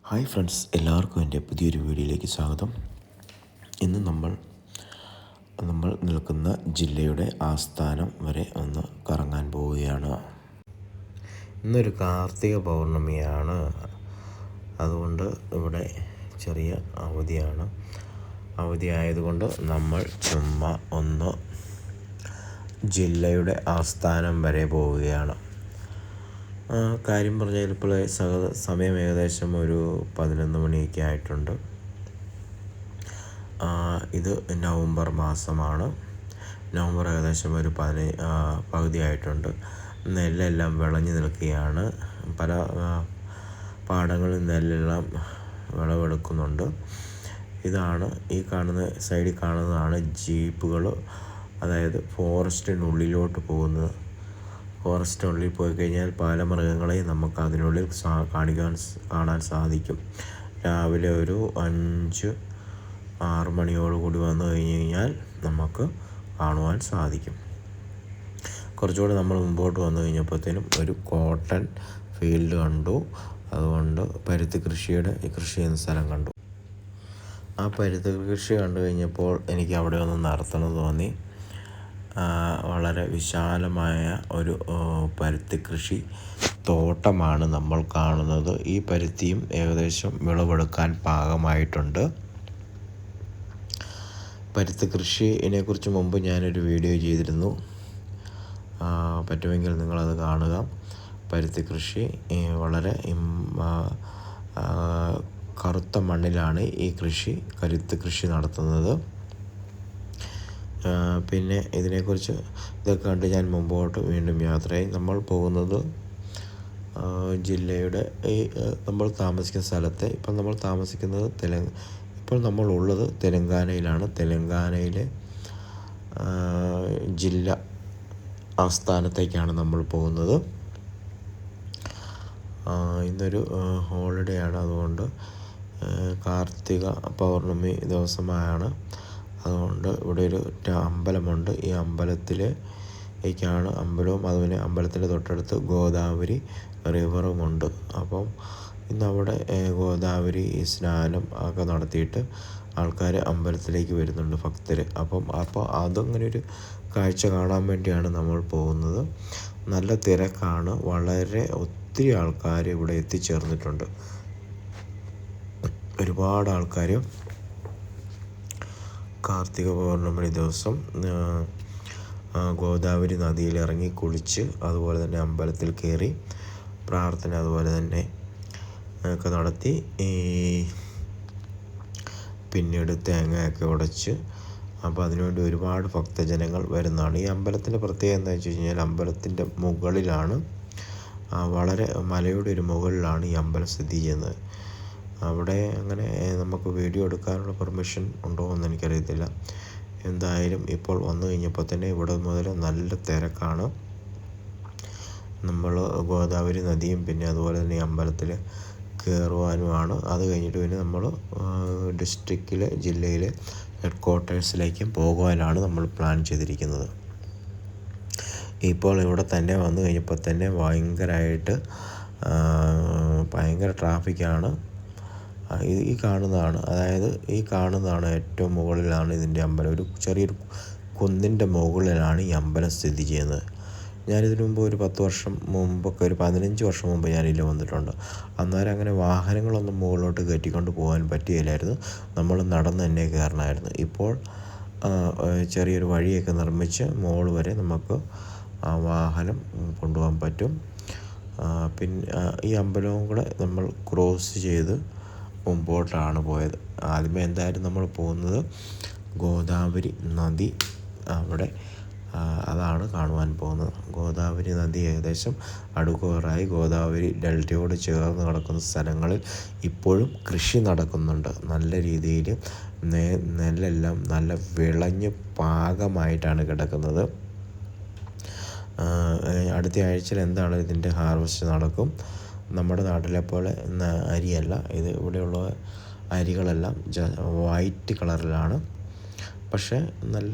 Hi friends, എല്ലാവർക്കും എൻ്റെ പുതിയൊരു വീഡിയോയിലേക്ക് സ്വാഗതം. ഇന്ന് നമ്മൾ നിൽക്കുന്ന ജില്ലയുടെ ആസ്ഥാനം വരെ ഒന്ന് കറങ്ങാൻ പോവുകയാണ്. ഇന്നൊരു കാർത്തിക പൗർണമിയാണ്. അതുകൊണ്ട് ഇവിടെ ചെറിയ അവധിയാണ്. അവധിയായതുകൊണ്ട് നമ്മൾ ചുമ്മാ ഒന്ന് ജില്ലയുടെ ആസ്ഥാനം വരെ പോവുകയാണ്. കാര്യം പറഞ്ഞാൽ ഇപ്പോൾ സമയം ഏകദേശം ഒരു 11 മണിയൊക്കെ ആയിട്ടുണ്ട്. ഇത് നവംബർ മാസമാണ്. നവംബർ ഏകദേശം ഒരു പകുതി ആയിട്ടുണ്ട്. നെല്ലെല്ലാം വിളഞ്ഞു നിൽക്കുകയാണ്. പല പാടങ്ങളിൽ നെല്ലെല്ലാം വിളവെടുക്കുന്നുണ്ട്. ഇതാണ് ഈ സൈഡിൽ കാണുന്നതാണ് ജീപ്പുകൾ, അതായത് ഫോറസ്റ്റിനുള്ളിലോട്ട് പോകുന്നത്. ഫോറസ്റ്റിനുള്ളിൽ പോയി കഴിഞ്ഞാൽ പല മൃഗങ്ങളെയും നമുക്ക് അതിനുള്ളിൽ കാണാൻ സാധിക്കും. രാവിലെ ഒരു 5-6 മണിയോടുകൂടി വന്നു കഴിഞ്ഞാൽ നമുക്ക് കാണുവാൻ സാധിക്കും. കുറച്ചുകൂടി നമ്മൾ മുമ്പോട്ട് വന്നു കഴിഞ്ഞപ്പോഴത്തേനും ഒരു കോട്ടൺ ഫീൽഡ് കണ്ടു. അതുകൊണ്ട് പരുത്തി കൃഷി ചെയ്യുന്ന സ്ഥലം കണ്ടു. ആ പരുത്തി കൃഷി കണ്ടു കഴിഞ്ഞപ്പോൾ എനിക്ക് അവിടെ ഒന്ന് നടത്തണം തോന്നി. വളരെ വിശാലമായ ഒരു പരുത്തി കൃഷി തോട്ടമാണ് നമ്മൾ കാണുന്നത്. ഈ പരുത്തിയും ഏകദേശം വിളവെടുക്കാൻ പാകമായിട്ടുണ്ട്. പരുത്തി കൃഷിയെക്കുറിച്ച് മുമ്പ് ഞാനൊരു വീഡിയോ ചെയ്തിരുന്നു. പറ്റുമെങ്കിൽ നിങ്ങളത് കാണുക. പരുത്തി കൃഷി വളരെ കറുത്ത മണ്ണിലാണ് ഈ പരുത്തി കൃഷി നടത്തുന്നത്. പിന്നെ ഇതിനെക്കുറിച്ച് ഇതൊക്കെ കണ്ട് ഞാൻ മുമ്പോട്ട് വീണ്ടും യാത്രയായി. നമ്മൾ പോകുന്നത് ജില്ലയുടെ നമ്മൾ താമസിക്കുന്ന സ്ഥലത്തെ ഇപ്പോൾ നമ്മളുള്ളത് തെലങ്കാനയിലാണ്. തെലങ്കാനയിലെ ജില്ല ആസ്ഥാനത്തേക്കാണ് നമ്മൾ പോകുന്നത്. ഇന്നൊരു ഹോളിഡേ ആണ്. അതുകൊണ്ട് കാർത്തിക പൗർണമി ദിവസമാണ്. അതുകൊണ്ട് ഇവിടെ ഒരു അമ്പലമുണ്ട്. ഈ അമ്പലത്തിലേക്കാണ് അമ്പലവും. അതുപോലെ അമ്പലത്തിൻ്റെ തൊട്ടടുത്ത് ഗോദാവരി റിവറുമുണ്ട്. അപ്പം ഇന്നവിടെ ഗോദാവരി സ്നാനം ഒക്കെ നടത്തിയിട്ട് ആൾക്കാർ അമ്പലത്തിലേക്ക് വരുന്നുണ്ട്, ഭക്തർ. അപ്പോൾ അതങ്ങനെ ഒരു കാഴ്ച കാണാൻ വേണ്ടിയാണ് നമ്മൾ പോകുന്നത്. നല്ല തിരക്കാണ്. ഒത്തിരി ആൾക്കാർ ഇവിടെ എത്തിച്ചേർന്നിട്ടുണ്ട്. ഒരുപാട് ആൾക്കാർ കാർത്തിക പൗർണമി ദിവസം ഗോദാവരി നദിയിൽ ഇറങ്ങി കുളിച്ച്, അതുപോലെ തന്നെ അമ്പലത്തിൽ കയറി പ്രാർത്ഥന അതുപോലെ തന്നെ ഒക്കെ നടത്തി പിന്നീട് തേങ്ങയൊക്കെ ഉടച്ച്, അപ്പോൾ അതിനുവേണ്ടി ഒരുപാട് ഭക്തജനങ്ങൾ വരുന്നതാണ്. ഈ അമ്പലത്തിൻ്റെ പ്രത്യേകത എന്താ വെച്ച് കഴിഞ്ഞാൽ, അമ്പലത്തിൻ്റെ മുകളിലാണ്, വളരെ മലയുടെ ഒരു മുകളിലാണ് ഈ അമ്പലം സ്ഥിതി ചെയ്യുന്നത്. അവിടെ അങ്ങനെ നമുക്ക് വീഡിയോ എടുക്കാനുള്ള പെർമിഷൻ ഉണ്ടോ എന്ന് എനിക്കറിയത്തില്ല. എന്തായാലും ഇപ്പോൾ വന്നു കഴിഞ്ഞപ്പോൾ തന്നെ ഇവിടെ മുതൽ നല്ല തിരക്കാണ്. നമ്മൾ ഗോദാവരി നദിയും പിന്നെ അതുപോലെ തന്നെ ഈ അമ്പലത്തിൽ കയറുവാനുമാണ്. അത് കഴിഞ്ഞിട്ട് പിന്നെ നമ്മൾ ജില്ലയിലെ ഹെഡ് ക്വാർട്ടേഴ്സിലേക്കും പോകുവാനാണ് നമ്മൾ പ്ലാൻ ചെയ്തിരിക്കുന്നത്. ഇപ്പോൾ ഇവിടെ തന്നെ വന്നു കഴിഞ്ഞപ്പോൾ തന്നെ ഭയങ്കര ട്രാഫിക്കാണ്. ഈ കാണുന്നതാണ് ഏറ്റവും മുകളിലാണ് ഇതിൻ്റെ അമ്പലം. ഒരു ചെറിയൊരു കുന്നിൻ്റെ മുകളിലാണ് ഈ അമ്പലം സ്ഥിതി ചെയ്യുന്നത്. ഞാനിതിനു മുമ്പ് ഒരു 10 വർഷം മുമ്പൊക്കെ, ഒരു 15 വർഷം മുമ്പ് ഞാനിതിൽ വന്നിട്ടുണ്ട്. അന്നേരം അങ്ങനെ വാഹനങ്ങളൊന്നും മുകളിലോട്ട് കയറ്റിക്കൊണ്ട് പോകാൻ പറ്റുകയില്ലായിരുന്നു. നമ്മൾ നടന്ന് തന്നെ കയറണമായിരുന്നു. ഇപ്പോൾ ചെറിയൊരു വഴിയൊക്കെ നിർമ്മിച്ച് മുകളിൽ വരെ നമുക്ക് വാഹനം കൊണ്ടുപോകാൻ പറ്റും. പിന്നെ ഈ അമ്പലവും കൂടെ നമ്മൾ ക്രോസ് ചെയ്ത് മുമ്പോട്ടാണ് പോയത്. ആദ്യമേ എന്തായാലും നമ്മൾ പോകുന്നത് ഗോദാവരി നദി, അതാണ് കാണുവാൻ പോകുന്നത്. ഗോദാവരി നദി ഏകദേശം അടുക്കാറായി. ഗോദാവരി ഡെൽറ്റയോട് ചേർന്ന് കിടക്കുന്ന സ്ഥലങ്ങളിൽ ഇപ്പോഴും കൃഷി നടക്കുന്നുണ്ട്. നല്ല രീതിയിൽ നെല്ലെല്ലാം നല്ല വിളഞ്ഞ് പാകമായിട്ടാണ് കിടക്കുന്നത്. അടുത്ത ആഴ്ചയിൽ എന്താണ് ഇതിൻ്റെ ഹാർവെസ്റ്റ് നടക്കും. നമ്മുടെ നാട്ടിലെ പോലെ അരിയല്ല ഇത്. ഇവിടെയുള്ള അരികളെല്ലാം വൈറ്റ് കളറിലാണ്. പക്ഷേ നല്ല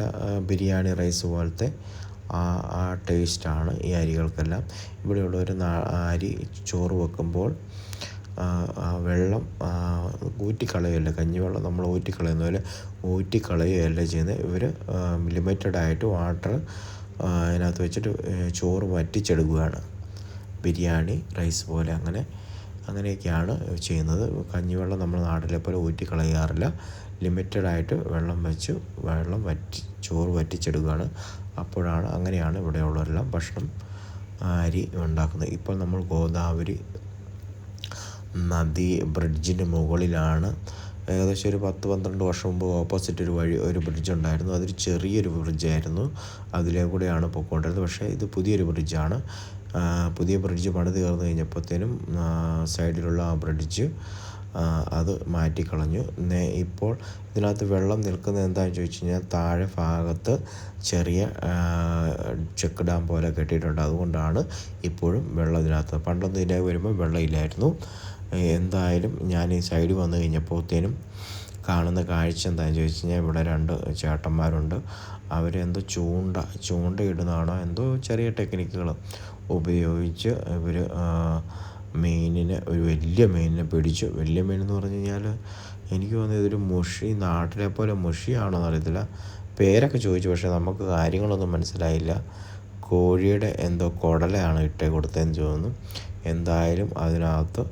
ബിരിയാണി റൈസ് പോലത്തെ ആ ടേസ്റ്റാണ് ഈ അരികൾക്കെല്ലാം. ഇവിടെയുള്ളൊരു അരി ചോറ് വെക്കുമ്പോൾ ആ വെള്ളം ഊറ്റിക്കളയുകയല്ല, കഞ്ഞിവെള്ളം നമ്മൾ ഊറ്റിക്കളയുന്ന പോലെ ഊറ്റിക്കളയുകയല്ല ചെയ്യുന്നത്. ഇവർ ലിമിറ്റഡായിട്ട് വാട്ടർ അതിനകത്ത് വെച്ചിട്ട് ചോറ് വറ്റിച്ചെടുക്കുകയാണ്. ബിരിയാണി റൈസ് പോലെ അങ്ങനെയൊക്കെയാണ് ചെയ്യുന്നത്. കഞ്ഞിവെള്ളം നമ്മൾ നാട്ടിലെ പോലെ ഊറ്റിക്കളയാറില്ല. ലിമിറ്റഡായിട്ട് ചോറ് വറ്റിച്ചെടുക്കുകയാണ്. അങ്ങനെയാണ് ഇവിടെയുള്ളവരെല്ലാം ഭക്ഷണം അരി ഉണ്ടാക്കുന്നത്. ഇപ്പോൾ നമ്മൾ ഗോദാവരി നദി ബ്രിഡ്ജിന് മുകളിലാണ്. ഏകദേശം ഒരു 10-12 വർഷം മുമ്പ് ഓപ്പോസിറ്റ് ഒരു ബ്രിഡ്ജ് ഉണ്ടായിരുന്നു. അതൊരു ചെറിയൊരു ബ്രിഡ്ജായിരുന്നു. അതിലേ കൂടെയാണ് പോയിക്കൊണ്ടിരുന്നത്. പക്ഷേ ഇത് പുതിയൊരു ബ്രിഡ്ജാണ്. പുതിയ ബ്രിഡ്ജ് പണി തീർന്നു കഴിഞ്ഞപ്പോഴത്തേനും സൈഡിലുള്ള ആ ബ്രിഡ്ജ് അത് മാറ്റിക്കളഞ്ഞു. ഇപ്പോൾ ഇതിനകത്ത് വെള്ളം നിൽക്കുന്നത് എന്താണെന്ന് ചോദിച്ചു കഴിഞ്ഞാൽ, താഴെ ഭാഗത്ത് ചെറിയ ചെക്ക് ഡാം പോലെ കെട്ടിയിട്ടുണ്ട്. അതുകൊണ്ടാണ് ഇപ്പോഴും വെള്ളം ഇതിനകത്ത്. പണ്ടൊന്നും ഇതിലേക്ക് വരുമ്പോൾ വെള്ളമില്ലായിരുന്നു. എന്തായാലും ഞാൻ ഈ സൈഡിൽ വന്നു കഴിഞ്ഞപ്പോഴത്തേനും കാണുന്ന കാഴ്ച എന്താണെന്ന് ചോദിച്ചു കഴിഞ്ഞാൽ, ഇവിടെ 2 ചേട്ടന്മാരുണ്ട്. അവരെന്തോ ചൂണ്ടയിടുന്നതാണോ എന്തോ ചെറിയ ടെക്നിക്കുകൾ ഉപയോഗിച്ച് ഇവർ ഒരു വലിയ മീനിനെ പിടിച്ചു. വലിയ മീനെന്ന് പറഞ്ഞു കഴിഞ്ഞാൽ എനിക്ക് തോന്നുന്നത് ഇതൊരു നാട്ടിലെ പോലെ മുഷിയാണോ എന്നറിയത്തില്ല. പേരൊക്കെ ചോദിച്ചു, പക്ഷേ നമുക്ക് കാര്യങ്ങളൊന്നും മനസ്സിലായില്ല. കോഴിയുടെ എന്തോ കുടലാണ് കൊടുത്തതെന്ന് തോന്നുന്നു. എന്തായാലും അതിനകത്ത്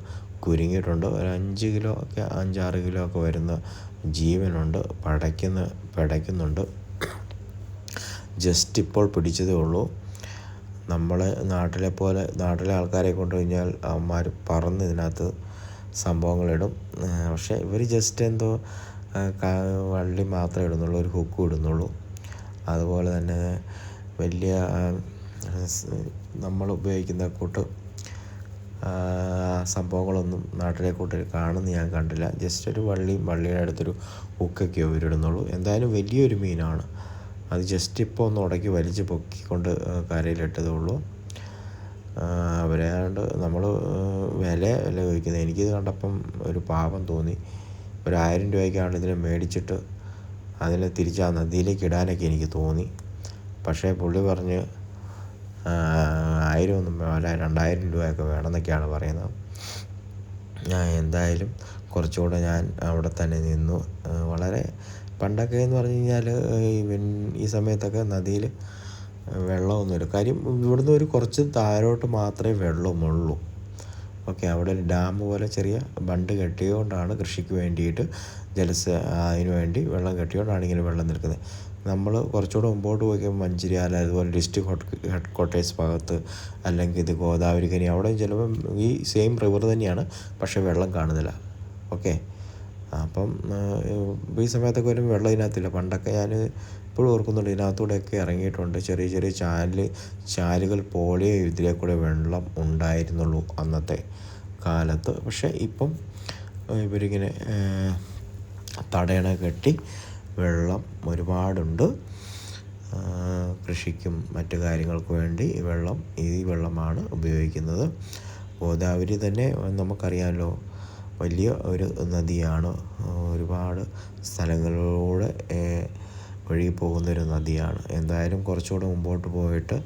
കുരുങ്ങിയിട്ടുണ്ട്. ഒരു 5-6 കിലോ ഒക്കെ വരുന്ന ജീവനുണ്ട്. പിടയ്ക്കുന്നുണ്ട്. ജസ്റ്റ് ഇപ്പോൾ പിടിച്ചതേ ഉള്ളൂ. നാട്ടിലെ ആൾക്കാരെ കൊണ്ട് കഴിഞ്ഞാൽ അവന്മാർ പറന്ന് ഇതിനകത്ത് സംഭവങ്ങളിടും. പക്ഷേ ഇവർ ജസ്റ്റ് എന്തോ വള്ളി മാത്രമേ ഇടുന്നുള്ളൂ, ഒരു ഹുക്കും ഇടുന്നുള്ളൂ. അതുപോലെ തന്നെ വലിയ നമ്മൾ ഉപയോഗിക്കുന്ന സംഭവങ്ങളൊന്നും നാട്ടിലെ കൂട്ടർ കാണുന്ന ഞാൻ കണ്ടില്ല. ജസ്റ്റ് ഒരു വള്ളിയുടെ അടുത്തൊരു ഹുക്കൊക്കെ ഇവരിടുന്നുള്ളൂ. എന്തായാലും വലിയൊരു മീനാണ്. അത് ജസ്റ്റ് ഇപ്പോൾ ഒന്ന് ഉടക്കി വലിച്ച് പൊക്കിക്കൊണ്ട് കരയിലിട്ടതേ ഉള്ളൂ. അവരാണ്ട് നമ്മൾ വില ചോദിക്കുന്നത്. എനിക്കിത് കണ്ടപ്പം ഒരു പാപം തോന്നി. ഒരു 1000 രൂപയ്ക്കാണ് ഇതിനെ മേടിച്ചിട്ട് അതിനെ തിരിച്ച് ആ നദിയിലേക്ക് ഇടാനൊക്കെ എനിക്ക് തോന്നി. പക്ഷേ പുള്ളി പറഞ്ഞ് 1000 ഒന്നും അല്ല, 2000 രൂപയൊക്കെ വേണമെന്നൊക്കെയാണ് പറയുന്നത്. എന്തായാലും കുറച്ചുകൂടെ ഞാൻ അവിടെ തന്നെ നിന്നു. വളരെ പണ്ടൊക്കെ എന്ന് പറഞ്ഞു കഴിഞ്ഞാൽ ഈ സമയത്തൊക്കെ നദിയിൽ വെള്ളമൊന്നുമില്ല. കാര്യം ഇവിടുന്ന് ഒരു കുറച്ച് താഴോട്ട് മാത്രമേ വെള്ളമുള്ളൂ. ഓക്കെ, അവിടെ ഒരു ഡാം പോലെ ചെറിയ ബണ്ട് കെട്ടിയതുകൊണ്ടാണ് കൃഷിക്ക് വേണ്ടിയിട്ട് അതിന് വേണ്ടി വെള്ളം കെട്ടിയതുകൊണ്ടാണ് ഇങ്ങനെ വെള്ളം നിൽക്കുന്നത്. നമ്മൾ കുറച്ചുകൂടെ മുമ്പോട്ട് പോയി മഞ്ചേരിയാല, അതുപോലെ ഡിസ്ട്രിക്ട് ഹെഡ് ക്വാർട്ടേഴ്സ് ഭാഗത്ത്, അല്ലെങ്കിൽ ഇത് ഗോദാവരിക്കനി, അവിടെ ചിലപ്പം ഈ സെയിം റിവർ തന്നെയാണ്, പക്ഷേ വെള്ളം കാണുന്നില്ല. ഓക്കെ, അപ്പം ഈ സമയത്തൊക്കെ വരും വെള്ളം ഇതിനകത്തില്ല. പണ്ടൊക്കെ ഞാൻ ഇപ്പോഴും ഓർക്കുന്നുണ്ട്, ഇതിനകത്തൂടെയൊക്കെ ഇറങ്ങിയിട്ടുണ്ട്. ചെറിയ ചെറിയ ചാലുകൾ പോലെ ഇതിലെ കൂടെ വെള്ളം ഉണ്ടായിരുന്നുള്ളൂ അന്നത്തെ കാലത്ത്. പക്ഷേ ഇപ്പം ഇവരിങ്ങനെ തടയണ കെട്ടി വെള്ളം ഒരുപാടുണ്ട്. കൃഷിക്കും മറ്റു കാര്യങ്ങൾക്ക് വേണ്ടി ഈ വെള്ളമാണ് ഉപയോഗിക്കുന്നത്. ഗോദാവരി തന്നെ നമുക്കറിയാമല്ലോ, വലിയ ഒരു നദിയാണ്. ഒരുപാട് സ്ഥലങ്ങളിലൂടെ ഒഴുകി പോകുന്നൊരു നദിയാണ്. എന്തായാലും കുറച്ചുകൂടെ മുമ്പോട്ട് പോയിട്ട്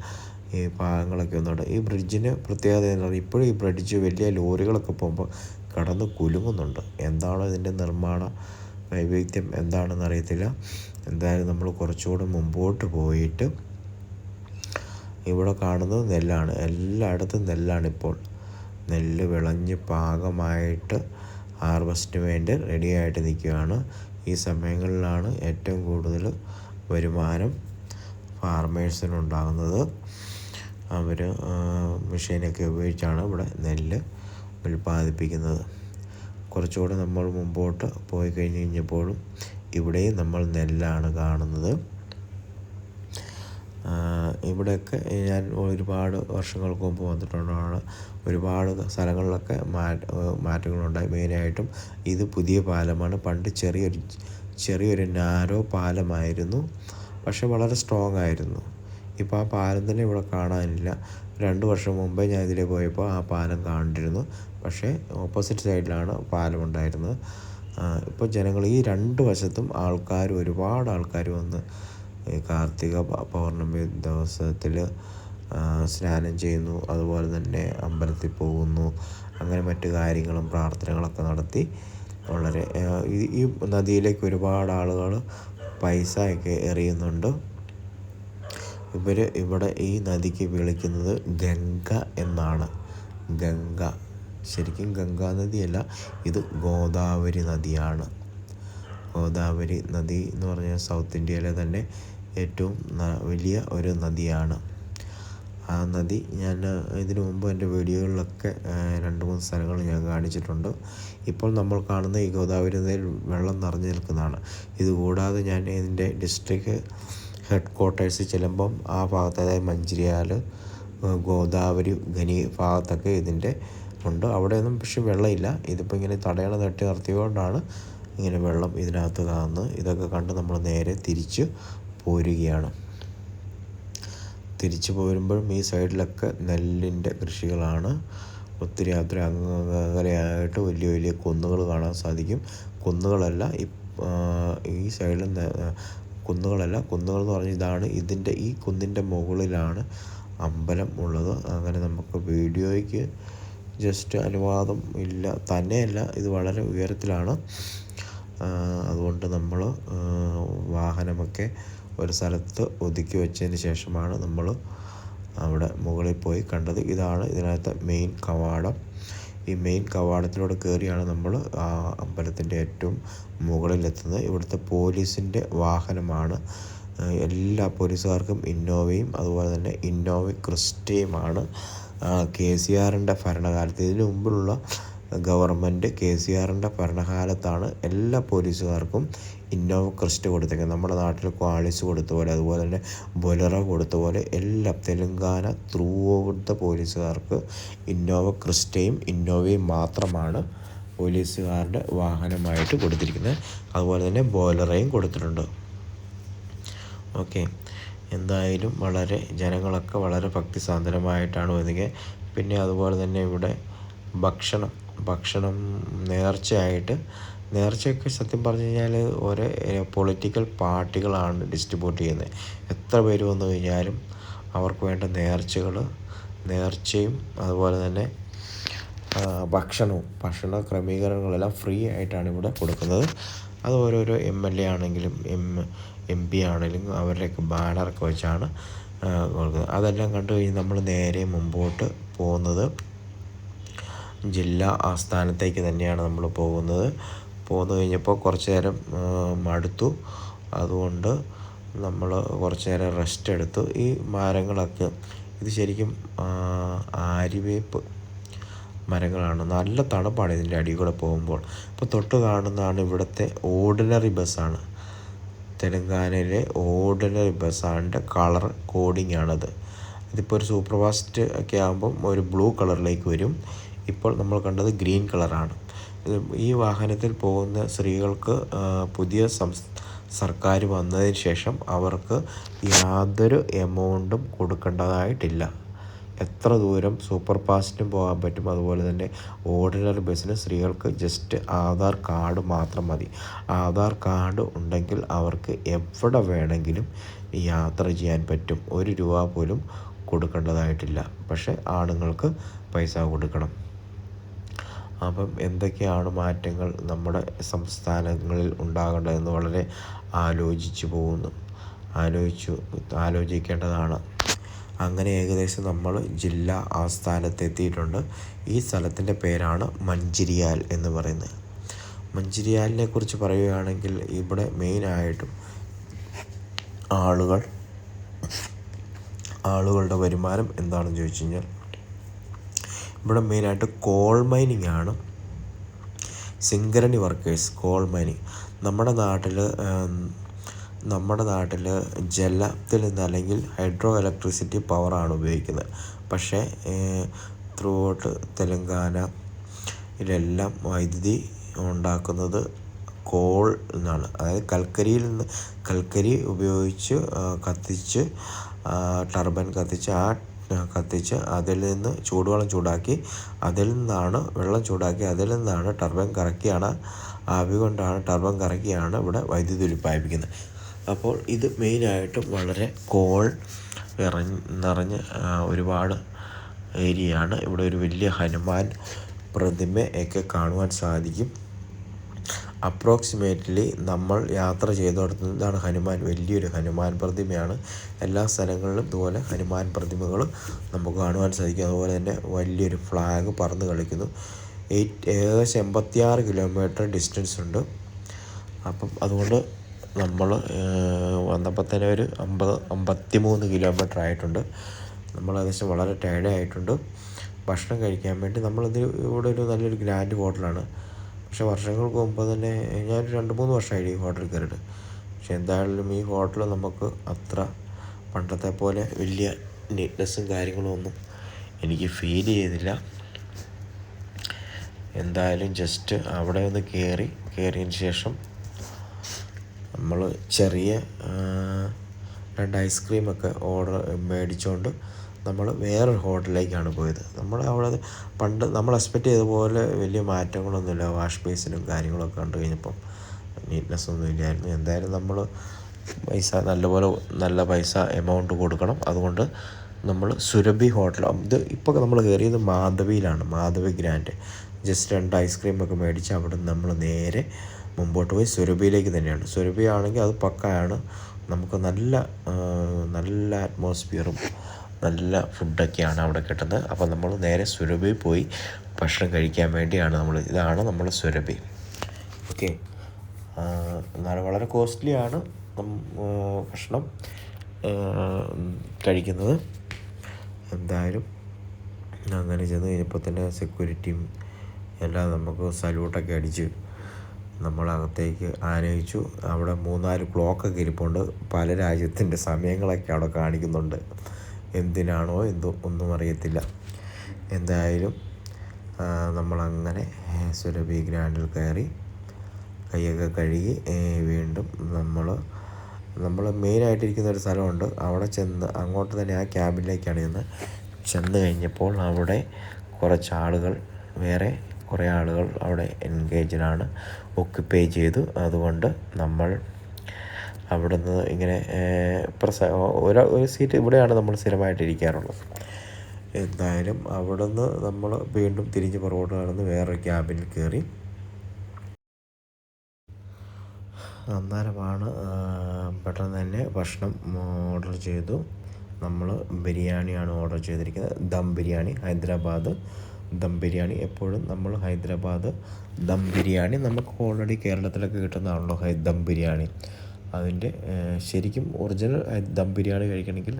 ഈ ഭാഗങ്ങളൊക്കെ ഒന്നുണ്ട്. ഈ ബ്രിഡ്ജിന് പ്രത്യേകത എന്ന് പറഞ്ഞാൽ, ഇപ്പോഴും ഈ ബ്രിഡ്ജ് വലിയ ലോറികളൊക്കെ പോകുമ്പോൾ കടന്ന് കുലുങ്ങുന്നുണ്ട്. എന്താണോ ഇതിൻ്റെ നിർമ്മാണ വൈവിധ്യം എന്താണെന്ന് അറിയത്തില്ല. എന്തായാലും നമ്മൾ കുറച്ചുകൂടെ മുമ്പോട്ട് പോയിട്ട് ഇവിടെ കാണുന്നത് നെല്ലാണ്. എല്ലായിടത്തും നെല്ലാണിപ്പോൾ. നെല്ല് വിളഞ്ഞ് പാകമായിട്ട് ഹാർവസ്റ്റിന് വേണ്ടി റെഡിയായിട്ട് നിൽക്കുകയാണ്. ഈ സമയങ്ങളിലാണ് ഏറ്റവും കൂടുതൽ വരുമാനം ഫാർമേഴ്സിനുണ്ടാകുന്നത്. അവർ മെഷീനൊക്കെ ഉപയോഗിച്ചാണ് ഇവിടെ നെല്ല് ഉൽപ്പാദിപ്പിക്കുന്നത്. കുറച്ചുകൂടെ നമ്മൾ മുമ്പോട്ട് പോയി കഴിഞ്ഞപ്പോഴും ഇവിടെയും നമ്മൾ നെല്ലാണ് കാണുന്നത്. ഇവിടെയൊക്കെ ഞാൻ ഒരുപാട് വർഷങ്ങൾക്ക് മുമ്പ് വന്നിട്ടുള്ളതാണ്. ഒരുപാട് സ്ഥലങ്ങളിലൊക്കെ മാറ്റങ്ങളുണ്ടായി. മെയിനായിട്ടും ഇത് പുതിയ പാലമാണ്. പണ്ട് ചെറിയൊരു നാരോ പാലമായിരുന്നു, പക്ഷെ വളരെ സ്ട്രോങ് ആയിരുന്നു. ഇപ്പോൾ ആ പാലം തന്നെ ഇവിടെ കാണാനില്ല. 2 വർഷം മുമ്പേ ഞാൻ ഇതിലേ പോയപ്പോൾ ആ പാലം കണ്ടിരുന്നു, പക്ഷേ ഓപ്പോസിറ്റ് സൈഡിലാണ് പാലം ഉണ്ടായിരുന്നത്. ഇപ്പോൾ ജനങ്ങൾ ഈ 2 വശത്തും ഒരുപാട് ആൾക്കാർ വന്ന് കാർത്തിക പൗർണമി ദിവസത്തിൽ സ്നാനം ചെയ്യുന്നു. അതുപോലെ തന്നെ അമ്പലത്തിൽ പോകുന്നു. അങ്ങനെ മറ്റു കാര്യങ്ങളും പ്രാർത്ഥനകളൊക്കെ നടത്തി വളരെ ഈ നദിയിലേക്ക് ഒരുപാട് ആളുകൾ പൈസയൊക്കെ എറിയുന്നുണ്ട്. ഇവിടെ ഈ നദിക്ക് വിളിക്കുന്നത് ഗംഗ എന്നാണ്. ഗംഗ ശരിക്കും ഗംഗാ നദിയല്ല, ഇത് ഗോദാവരി നദിയാണ്. ഗോദാവരി നദി എന്ന് പറഞ്ഞാൽ സൗത്ത് ഇന്ത്യയിലെ തന്നെ ഏറ്റവും വലിയ ഒരു നദിയാണ്. ആ നദി ഞാൻ ഇതിനു മുമ്പ് എൻ്റെ വീഡിയോകളിലൊക്കെ 2-3 സ്ഥലങ്ങൾ ഞാൻ കാണിച്ചിട്ടുണ്ട്. ഇപ്പോൾ നമ്മൾ കാണുന്ന ഈ ഗോദാവരി നദിയിൽ വെള്ളം നിറഞ്ഞു നിൽക്കുന്നതാണ്. ഇതുകൂടാതെ ഞാൻ ഇതിൻ്റെ ഡിസ്ട്രിക്ട് ഹെഡ് ക്വാർട്ടേഴ്സിൽ ചെല്ലുമ്പം ആ ഭാഗത്ത്, അതായത് മഞ്ചേരിയാൽ, ഗോദാവരി, ഖനി ഭാഗത്തൊക്കെ ഇതിൻ്റെ ഉണ്ട്. അവിടെയൊന്നും പക്ഷെ വെള്ളമില്ല. ഇതിപ്പോൾ ഇങ്ങനെ തടയണ തട്ടി നിർത്തിയതുകൊണ്ടാണ് ഇങ്ങനെ വെള്ളം ഇതിനകത്ത് കാണുന്നത്. ഇതൊക്കെ കണ്ട് നമ്മൾ നേരെ തിരിച്ച് പോരുകയാണ്. തിരിച്ചു പോരുമ്പോഴും ഈ സൈഡിലൊക്കെ നെല്ലിൻ്റെ കൃഷികളാണ്. ഒത്തിരി അകലെയായിട്ട് വലിയ വലിയ കുന്നുകൾ കാണാൻ സാധിക്കും. കുന്നുകളല്ല, ഈ സൈഡിൽ കുന്നുകളല്ല, കുന്നുകൾ എന്ന് പറഞ്ഞാൽ ഇതാണ്. ഈ കുന്നിൻ്റെ മുകളിലാണ് അമ്പലം ഉള്ളത്. അങ്ങനെ നമുക്ക് വീഡിയോയ്ക്ക് ജസ്റ്റ് അനുവാദം ഇല്ല, തന്നെയല്ല ഇത് വളരെ ഉയരത്തിലാണ്. അതുകൊണ്ട് നമ്മൾ വാഹനമൊക്കെ ഒരു സ്ഥലത്ത് ഒതുക്കി വെച്ചതിന് ശേഷമാണ് നമ്മൾ അവിടെ മുകളിൽ പോയി കണ്ടത്. ഇതാണ് ഇതിനകത്ത് മെയിൻ കവാടം. ഈ മെയിൻ കവാടത്തിലൂടെ കയറിയാണ് നമ്മൾ അമ്പലത്തിൻ്റെ ഏറ്റവും മുകളിലെത്തുന്നത്. ഇവിടുത്തെ പോലീസിൻ്റെ വാഹനമാണ്. എല്ലാ പോലീസുകാർക്കും ഇന്നോവയും അതുപോലെ തന്നെ ഇന്നോവ ക്രിസ്റ്റയുമാണ്. KCRൻ്റെ ഭരണകാലത്ത്, ഇതിനു മുമ്പിലുള്ള ഗവൺമെൻറ് KCRൻ്റെ ഭരണകാലത്താണ് എല്ലാ പോലീസുകാർക്കും ഇന്നോവ ക്രിസ്റ്റ കൊടുത്തേക്കുന്നത്. നമ്മുടെ നാട്ടിൽ ക്വാളിസ് കൊടുത്ത പോലെ, അതുപോലെ തന്നെ ബൊലെറോ കൊടുത്ത പോലെ എല്ലാ തെലുങ്കാന ത്രൂ ഔട്ട് പോലീസുകാർക്ക് ഇന്നോവ ക്രിസ്റ്റയും ഇന്നോവയും മാത്രമാണ് പോലീസുകാരുടെ വാഹനമായിട്ട് കൊടുത്തിരിക്കുന്നത്. അതുപോലെ തന്നെ ബൊലെറോയും കൊടുത്തിട്ടുണ്ട്. ഓക്കെ, എന്തായാലും ജനങ്ങളൊക്കെ വളരെ ഭക്തിസാന്ദ്രമായിട്ടാണ് വരുന്നത്. പിന്നെ അതുപോലെ തന്നെ ഇവിടെ ഭക്ഷണം നേർച്ചയൊക്കെ സത്യം പറഞ്ഞു കഴിഞ്ഞാൽ ഓരോ പൊളിറ്റിക്കൽ പാർട്ടികളാണ് ഡിസ്ട്രിബ്യൂട്ട് ചെയ്യുന്നത്. എത്ര പേര് വന്നു കഴിഞ്ഞാലും അവർക്ക് വേണ്ട നേർച്ചയും അതുപോലെ തന്നെ ഭക്ഷണ ക്രമീകരണങ്ങളെല്ലാം ഫ്രീ ആയിട്ടാണ് ഇവിടെ കൊടുക്കുന്നത്. അത് ഓരോരോ MLA ആണെങ്കിലും MP ആണെങ്കിലും അവരുടെയൊക്കെ ബാനറൊക്കെ വെച്ചാണ് കൊടുക്കുന്നത്. അതെല്ലാം കണ്ടു കഴിഞ്ഞ് നമ്മൾ നേരെ മുമ്പോട്ട് പോകുന്നത് ജില്ലാ ആസ്ഥാനത്തേക്ക് തന്നെയാണ് നമ്മൾ പോകുന്നത്. പോന്നു കഴിഞ്ഞപ്പോൾ കുറച്ച് നേരം മടുത്തു. അതുകൊണ്ട് നമ്മൾ കുറച്ച് നേരം റെസ്റ്റ് എടുത്തു. ഈ മരങ്ങളൊക്കെ, ഇത് ശരിക്കും ആര്യവേപ്പ് മരങ്ങളാണ്. നല്ല തണുപ്പാണ് ഇതിൻ്റെ അടിയിൽ കൂടെ പോകുമ്പോൾ. ഇപ്പോൾ തൊട്ട് കാണുന്നതാണ് ഇവിടുത്തെ ഓർഡിനറി ബസ്സാണ്. തെലുങ്കാനയിലെ ഓർഡിനറി ബസ്സാണിൻ്റെ കളർ കോഡിങ് ആണത്. ഇതിപ്പോൾ ഒരു സൂപ്പർ ഫാസ്റ്റ് ഒക്കെ ആകുമ്പം ഒരു ബ്ലൂ കളറിലേക്ക് വരും. ഇപ്പോൾ നമ്മൾ കണ്ടത് ഗ്രീൻ കളറാണ്. ഈ വാഹനത്തിൽ പോകുന്ന സ്ത്രീകൾക്ക് പുതിയ സർക്കാർ വന്നതിന് ശേഷം അവർക്ക് യാതൊരു എമൗണ്ടും കൊടുക്കേണ്ടതായിട്ടില്ല. എത്ര ദൂരം സൂപ്പർ ഫാസ്റ്റിനും പോകാൻ പറ്റും. അതുപോലെ തന്നെ ഓർഡിനറി ബസ്സിന് സ്ത്രീകൾക്ക് ജസ്റ്റ് ആധാർ കാർഡ് മാത്രം മതി. ആധാർ കാർഡ് ഉണ്ടെങ്കിൽ അവർക്ക് എവിടെ വേണമെങ്കിലും യാത്ര ചെയ്യാൻ പറ്റും. 1 രൂപ പോലും കൊടുക്കേണ്ടതായിട്ടില്ല. പക്ഷേ ആണുങ്ങൾക്ക് പൈസ കൊടുക്കണം. അപ്പം എന്തൊക്കെയാണ് മാറ്റങ്ങൾ നമ്മുടെ സംസ്ഥാനങ്ങളിൽ ഉണ്ടാകേണ്ടതെന്ന് വളരെ ആലോചിക്കേണ്ടതാണ്. അങ്ങനെ ഏകദേശം നമ്മൾ ജില്ലാ ആസ്ഥാനത്തെത്തിയിട്ടുണ്ട്. ഈ സ്ഥലത്തിൻ്റെ പേരാണ് മഞ്ചേരിയാൽ എന്ന് പറയുന്നത്. മഞ്ചേരിയാലിനെ കുറിച്ച് പറയുകയാണെങ്കിൽ ഇവിടെ മെയിനായിട്ടും ആളുകളുടെ വരുമാനം എന്താണെന്ന് ചോദിച്ചു കഴിഞ്ഞാൽ ഇവിടെ മെയിനായിട്ട് കോൾ മൈനിങ് ആണ്. സിംഗരണി വർക്കേഴ്സ്, കോൾ മൈനിങ്. നമ്മുടെ നാട്ടിൽ ജലത്തിൽ നിന്ന് അല്ലെങ്കിൽ ഹൈഡ്രോ ഇലക്ട്രിസിറ്റി പവറാണ് ഉപയോഗിക്കുന്നത്. പക്ഷേ ത്രൂ ഔട്ട് തെലുങ്കാനയിലെല്ലാം വൈദ്യുതി ഉണ്ടാക്കുന്നത് കോൾ എന്നാണ്. അതായത് കൽക്കരി ഉപയോഗിച്ച് കത്തിച്ച് ടർബൈൻ കത്തിച്ച് അതിൽ നിന്ന് ചൂടുവെള്ളം ചൂടാക്കി അതിൽ നിന്നാണ് വെള്ളം ചൂടാക്കി അതിൽ നിന്നാണ് ടർബൈൻ കറക്കിയാണ് ആവി കൊണ്ടാണ് ടർബൈൻ കറക്കിയാണ് ഇവിടെ വൈദ്യുതി ഉൽപ്പാദിപ്പിക്കുന്നത്. അപ്പോൾ ഇത് മെയിനായിട്ടും വളരെ കോൾ നിറഞ്ഞ ഒരുപാട് ഏരിയയാണ്. ഇവിടെ ഒരു വലിയ ഹനുമാൻ പ്രതിമയൊക്കെ കാണുവാൻ സാധിക്കും. അപ്രോക്സിമേറ്റ്ലി നമ്മൾ യാത്ര ചെയ്തെടുത്ത് ഇതാണ് ഹനുമാൻ, വലിയൊരു ഹനുമാൻ പ്രതിമയാണ്. എല്ലാ സ്ഥലങ്ങളിലും ഇതുപോലെ ഹനുമാൻ പ്രതിമകൾ നമുക്ക് കാണുവാൻ സാധിക്കും. അതുപോലെ തന്നെ വലിയൊരു ഫ്ലാഗ് പറന്ന് കളിക്കുന്നു. ഏകദേശം 86 കിലോമീറ്റർ ഡിസ്റ്റൻസ് ഉണ്ട്. അപ്പം അതുകൊണ്ട് നമ്മൾ വന്നപ്പോൾ തന്നെ ഒരു 53 കിലോമീറ്റർ ആയിട്ടുണ്ട്. നമ്മൾ ഏകദേശം വളരെ ടയർഡ് ആയിട്ടുണ്ട്. ഭക്ഷണം കഴിക്കാൻ വേണ്ടി നമ്മളിത് ഇവിടെ ഒരു നല്ലൊരു ഗ്രാൻഡ് ഹോട്ടലാണ്. പക്ഷെ വർഷങ്ങൾക്ക് മുമ്പ് തന്നെ ഞാൻ 2-3 വർഷമായി ഈ ഹോട്ടലിൽ കയറിയിട്ട്. പക്ഷെ എന്തായാലും ഈ ഹോട്ടൽ നമുക്ക് അത്ര പണ്ടത്തെ പോലെ വലിയ നീറ്റ്നെസ്സും കാര്യങ്ങളും ഒന്നും എനിക്ക് ഫീൽ ചെയ്തില്ല. എന്തായാലും ജസ്റ്റ് അവിടെ ഒന്ന് കയറിയതിന് ശേഷം നമ്മൾ ചെറിയ 2 ഐസ്ക്രീമൊക്കെ മേടിച്ചുകൊണ്ട് നമ്മൾ വേറൊരു ഹോട്ടലിലേക്കാണ് പോയത്. അവിടെ പണ്ട് നമ്മൾ എക്സ്പെക്റ്റ് ചെയ്ത പോലെ വലിയ മാറ്റങ്ങളൊന്നുമില്ല. വാഷ് ബേസിനും കാര്യങ്ങളൊക്കെ കണ്ടു കഴിഞ്ഞപ്പം നീറ്റ്നെസ് ഒന്നും ഇല്ലായിരുന്നു. എന്തായാലും നമ്മൾ നല്ല പൈസ എമൗണ്ട് കൊടുക്കണം. അതുകൊണ്ട് നമ്മൾ സുരഭി ഹോട്ടൽ, ഇത് ഇപ്പോൾ നമ്മൾ കയറിയത് മാധവിയിലാണ്, മാധവി ഗ്രാൻഡ്. ജസ്റ്റ് 2 ഐസ്ക്രീമൊക്കെ മേടിച്ച് അവിടെ നമ്മൾ നേരെ മുമ്പോട്ട് പോയി സുരഭിയിലേക്ക് തന്നെയാണ്. സുരഭി ആണെങ്കിൽ അത് പക്കയാണ്. നമുക്ക് നല്ല അറ്റ്മോസ്ഫിയറും നല്ല ഫുഡൊക്കെയാണ് അവിടെ കിട്ടുന്നത്. അപ്പോൾ നമ്മൾ നേരെ സുരഭി പോയി ഭക്ഷണം കഴിക്കാൻ വേണ്ടിയാണ് ഇതാണ് നമ്മൾ സുരഭി. ഓക്കെ, എന്നാൽ വളരെ കോസ്റ്റ്ലിയാണ് ഭക്ഷണം കഴിക്കുന്നത്. എന്തായാലും അങ്ങനെ ചെന്ന് കഴിഞ്ഞപ്പോൾ തന്നെ സെക്യൂരിറ്റിയും എല്ലാം നമുക്ക് സല്യൂട്ടൊക്കെ അടിച്ച് നമ്മളകത്തേക്ക് ആനയിച്ചു. അവിടെ 3-4 ക്ലോക്കൊക്കെ ഇരിപ്പുണ്ട്. പല രാജ്യത്തിൻ്റെ സമയങ്ങളൊക്കെ അവിടെ കാണിക്കുന്നുണ്ട്. എന്തിനാണോ എന്തോ ഒന്നും അറിയത്തില്ല. എന്തായാലും നമ്മളങ്ങനെ സുരഭി ഗ്രാൻഡിൽ കയറി കൈയൊക്കെ കഴുകി വീണ്ടും നമ്മൾ മെയിനായിട്ടിരിക്കുന്ന ഒരു സ്ഥലമുണ്ട്. അവിടെ ചെന്ന് അങ്ങോട്ട് തന്നെ ആ ക്യാബിനിലേക്കാണ് ചെന്ന് കഴിഞ്ഞപ്പോൾ അവിടെ വേറെ കുറേ ആളുകൾ അവിടെ എൻഗേജ്ഡാണ്, ഓക്യുപ്പൈ ചെയ്തു. അതുകൊണ്ട് നമ്മൾ അവിടെ നിന്ന് ഇങ്ങനെ ഒരു സീറ്റ് ഇവിടെയാണ് നമ്മൾ സ്ഥിരമായിട്ടിരിക്കാറുള്ളത്. എന്തായാലും അവിടെ നിന്ന് നമ്മൾ വീണ്ടും തിരിഞ്ഞ് പുറകോട്ട് നടന്ന് വേറൊരു ക്യാബിനിൽ കയറി. അന്നേരമാണ് പെട്ടെന്ന് തന്നെ ഭക്ഷണം ഓർഡർ ചെയ്തു. നമ്മൾ ബിരിയാണിയാണ് ഓർഡർ ചെയ്തിരിക്കുന്നത്. ദം ബിരിയാണി, ഹൈദരാബാദ് ദം ബിരിയാണി. എപ്പോഴും നമ്മൾ ഹൈദരാബാദ് ദം ബിരിയാണി നമുക്ക് ഓൾറെഡി കേരളത്തിലൊക്കെ കിട്ടുന്നതാണല്ലോ ദം ബിരിയാണി. അതിൻ്റെ ശരിക്കും ഒറിജിനൽ ദം ബിരിയാണി കഴിക്കണമെങ്കിൽ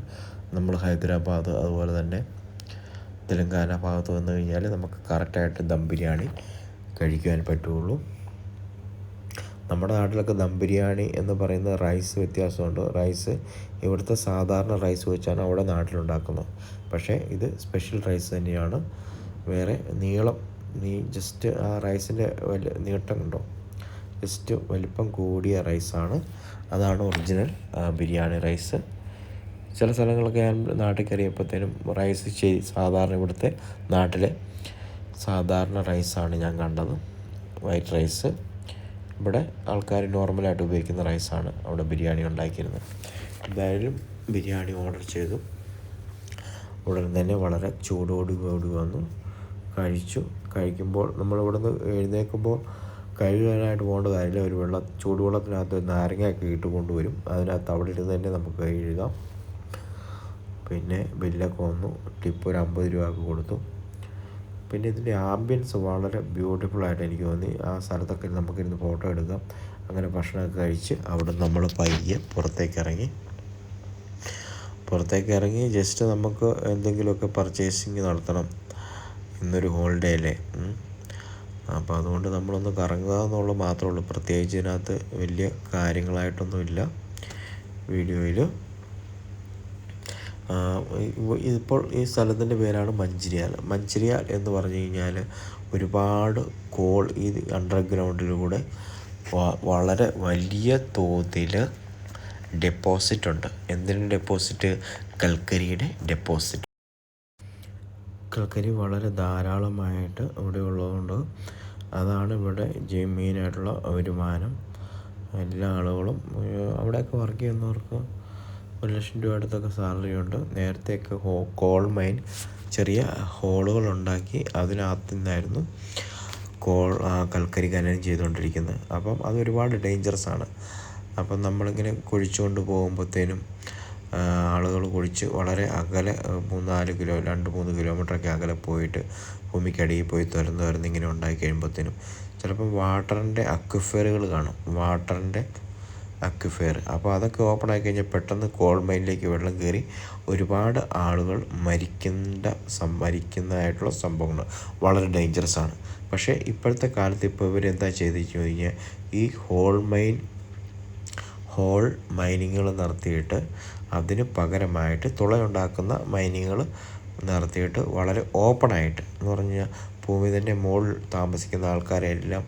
നമ്മൾ ഹൈദരാബാദ് അതുപോലെ തന്നെ തെലങ്കാന ഭാഗത്ത് വന്നു കഴിഞ്ഞാൽ നമുക്ക് കറക്റ്റായിട്ട് ദം ബിരിയാണി കഴിക്കുവാൻ പറ്റുള്ളൂ. നമ്മുടെ നാട്ടിലൊക്കെ ദം ബിരിയാണി എന്ന് പറയുന്ന റൈസ് വ്യത്യാസമുണ്ട്. റൈസ് ഇവിടുത്തെ സാധാരണ റൈസ് വെച്ചാണ് അവിടെ നാട്ടിലുണ്ടാക്കുന്നത്. പക്ഷേ ഇത് സ്പെഷ്യൽ റൈസ് തന്നെയാണ്. വേറെ ജസ്റ്റ് ആ റൈസിൻ്റെ നീട്ടം ഉണ്ടോ, ജസ്റ്റ് വലിപ്പം കൂടിയ റൈസാണ്. അതാണ് ഒറിജിനൽ ബിരിയാണി റൈസ്. ചില സ്ഥലങ്ങളൊക്കെ ഞാൻ നാട്ടിൽ കയറിയപ്പോഴത്തേനും റൈസ് സാധാരണ ഇവിടുത്തെ നാട്ടിലെ സാധാരണ റൈസാണ് ഞാൻ കണ്ടത്, വൈറ്റ് റൈസ്. ഇവിടെ ആൾക്കാർ നോർമലായിട്ട് ഉപയോഗിക്കുന്ന റൈസാണ് അവിടെ ബിരിയാണി ഉണ്ടാക്കിയിരുന്നത്. എന്തായാലും ബിരിയാണി ഓർഡർ ചെയ്തു. ഉടൻ തന്നെ വളരെ ചൂടോടുകൂടി വന്നു കഴിക്കുമ്പോൾ നമ്മളിവിടെ നിന്ന് എഴുന്നേൽക്കുമ്പോൾ കഴുകാനായിട്ട് പോകേണ്ട കാര്യമില്ല. ഒരു ചൂടുവെള്ളത്തിനകത്ത് നാരങ്ങയൊക്കെ ഇട്ട് കൊണ്ടുവരും. അതിനകത്ത് അവിടെ ഇരുന്ന് തന്നെ നമുക്ക് കഴുകാം. പിന്നെ ബില്ലൊക്കെ വന്നു. ടിപ്പ് ഒരു 50 രൂപ കൊടുത്തു. പിന്നെ ഇതിൻ്റെ ആംബിയൻസ് വളരെ ബ്യൂട്ടിഫുള്ളായിട്ട് എനിക്ക് തോന്നി. ആ സ്ഥലത്തൊക്കെ നമുക്കിരുന്ന് ഫോട്ടോ എടുക്കാം. അങ്ങനെ ഭക്ഷണമൊക്കെ കഴിച്ച് അവിടെ നമ്മൾ പയ്യെ പുറത്തേക്ക് ഇറങ്ങി ജസ്റ്റ് നമുക്ക് എന്തെങ്കിലുമൊക്കെ പർച്ചേസിങ് നടത്തണം. ഇന്നൊരു ഹോളിഡേ അല്ലേ, അപ്പോൾ അതുകൊണ്ട് നമ്മളൊന്ന് കറങ്ങുക എന്നുള്ളത് മാത്രമേ ഉള്ളൂ. പ്രത്യേകിച്ച് ഇതിനകത്ത് വലിയ കാര്യങ്ങളായിട്ടൊന്നുമില്ല വീഡിയോയിൽ. ഇപ്പോൾ ഈ സ്ഥലത്തിൻ്റെ പേരാണ് മഞ്ചരിയാൽ എന്ന് പറഞ്ഞു കഴിഞ്ഞാൽ ഒരുപാട് ഈ അണ്ടർഗ്രൗണ്ടിലൂടെ വളരെ വലിയ തോതിൽ ഡെപ്പോസിറ്റ് ഉണ്ട്. എന്തിൻ്റെ ഡെപ്പോസിറ്റ്? കൽക്കരിയുടെ ഡെപ്പോസിറ്റ്. കൽക്കരി വളരെ ധാരാളമായിട്ട് ഇവിടെ ഉള്ളതുകൊണ്ട് അതാണ് ഇവിടെ മെയിനായിട്ടുള്ള വരുമാനം. എല്ലാ ആളുകളും അവിടെയൊക്കെ വർക്ക് ചെയ്യുന്നവർക്ക് 1 ലക്ഷം രൂപ അടുത്തൊക്കെ സാലറി ഉണ്ട്. നേരത്തെയൊക്കെ കോൾ മൈൻ ചെറിയ ഹോളുകൾ ഉണ്ടാക്കി അതിനകത്തു നിന്നായിരുന്നു കൽക്കരി ഖനനം ചെയ്തുകൊണ്ടിരിക്കുന്നത്. അപ്പം അത് ഒരുപാട് ഡേഞ്ചറസ് ആണ്. അപ്പം നമ്മളിങ്ങനെ കുഴിച്ചുകൊണ്ട് പോകുമ്പോഴത്തേനും ആളുകൾ കുഴിച്ച് വളരെ അകലെ 2-3 കിലോമീറ്ററൊക്കെ അകലെ പോയിട്ട് ഭൂമിക്കടിയിൽ പോയി തുരന്ന് ഇങ്ങനെ ഉണ്ടായി കഴിയുമ്പോഴത്തേനും ചിലപ്പോൾ വാട്ടറിൻ്റെ അക്വിഫയറുകൾ കാണും, വാട്ടറിൻ്റെ അക്വിഫയർ. അപ്പോൾ അതൊക്കെ ഓപ്പൺ ആയി കഴിഞ്ഞാൽ പെട്ടെന്ന് കോൾ മൈനിലേക്ക് വെള്ളം കയറി ഒരുപാട് ആളുകൾ മരിക്കുന്നതായിട്ടുള്ള സംഭവങ്ങൾ വളരെ ഡേഞ്ചറസ് ആണ്. പക്ഷേ ഇപ്പോഴത്തെ കാലത്ത് ഇപ്പോൾ ഇവരെന്താ ചെയ്തിരിക്കുന്നു കഴിഞ്ഞാൽ ഈ ഹോൾ മൈനിങ്ങുകൾ നടത്തിയിട്ട് അതിന് പകരമായിട്ട് തുളയുണ്ടാക്കുന്ന മൈനിങ്ങുകൾ നടത്തിയിട്ട് വളരെ ഓപ്പണായിട്ട് എന്ന് പറഞ്ഞാൽ ഭൂമി തന്നെ മുകളിൽ താമസിക്കുന്ന ആൾക്കാരെല്ലാം